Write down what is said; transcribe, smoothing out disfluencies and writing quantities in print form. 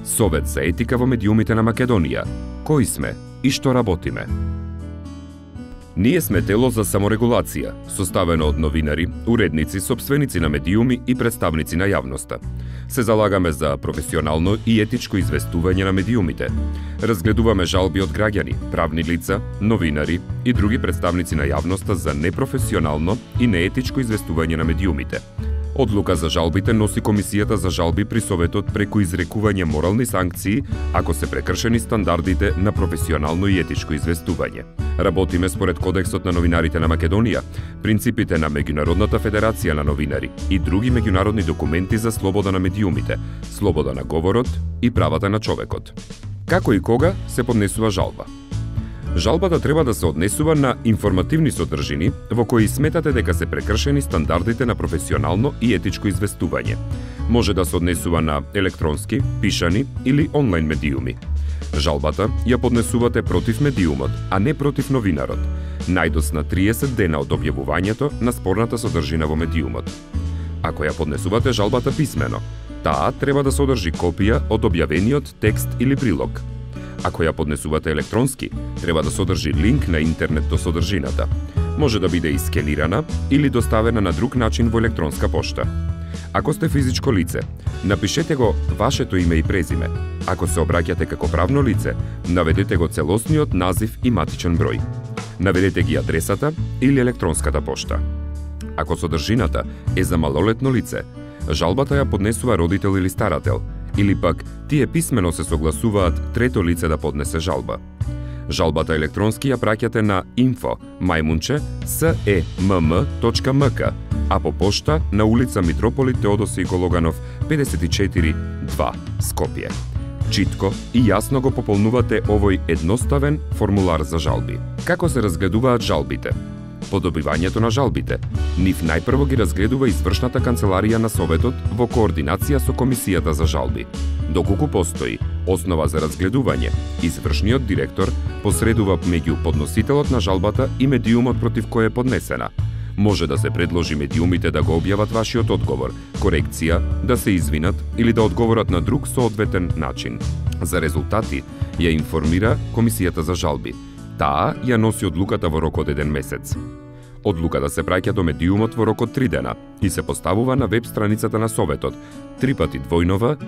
Совет за етика во медиумите на Македонија. Кои сме и што работиме? Ние сме тело за саморегулација, составено од новинари, уредници, сопственици на медиуми и представници на јавноста. Се залагаме за професионално и етичко известување на медиумите. Разгледуваме жалби од граѓани, правни лица, новинари и други представници на јавноста за непрофесионално и неетичко известување на медиумите. Одлука за жалбите носи Комисијата за жалби при Советот преку изрекување морални санкции ако се прекршени стандардите на професионално и етичко известување. Работиме според Кодексот на новинарите на Македонија, принципите на Меѓународната федерација на новинари и други меѓународни документи за слобода на медиумите, слобода на говорот и правата на човекот. Како и кога се поднесува жалба? Жалбата треба да се однесува на информативни содржини во кои сметате дека се прекршени стандардите на професионално и етичко известување. Може да се однесува на електронски, пишани или онлайн медиуми. Жалбата ја поднесувате против медиумот, а не против новинарот, најдосна 30 дена од објавувањето на спорната содржина во медиумот. Ако ја поднесувате жалбата писмено, таа треба да содржи копија од објавениот текст или прилог. Ако ја поднесувате електронски, треба да содржи линк на интернет до содржината. Може да биде искенирана или доставена на друг начин во електронска пошта. Ако сте физичко лице, напишете го вашето име и презиме. Ако се обраќате како правно лице, наведете го целосниот назив и матичен број. Наведете ги адресата или електронската пошта. Ако содржината е за малолетно лице, жалбата ја поднесува родител или старател, или пак тие писмено се согласуваат трето лице да поднесе жалба. Жалбата електронски ја праќате на info@semm.mk, а по пошта на улица Митрополит Теодосиј Гологанов 54 2 Скопје. Читко и јасно го пополнувате овој едноставен формулар за жалби. Како се разгледуваат жалбите? По добивањето на жалбите, нив најпрво ги разгледува извршната канцеларија на Советот во координација со Комисијата за жалби. Доколку постои основа за разгледување, извршниот директор посредува меѓу подносителот на жалбата и медиумот против кој е поднесена. Може да се предложи медиумите да го објават вашиот одговор, корекција, да се извинат или да одговорат на друг соодветен начин. За резултати ја информира Комисијата за жалби. Таа ја носи одлуката во рок од 1 месец. Одлуката се праќа до медиумот во рок од 3 дена и се поставува на веб страницата на Советот www.semm.mk.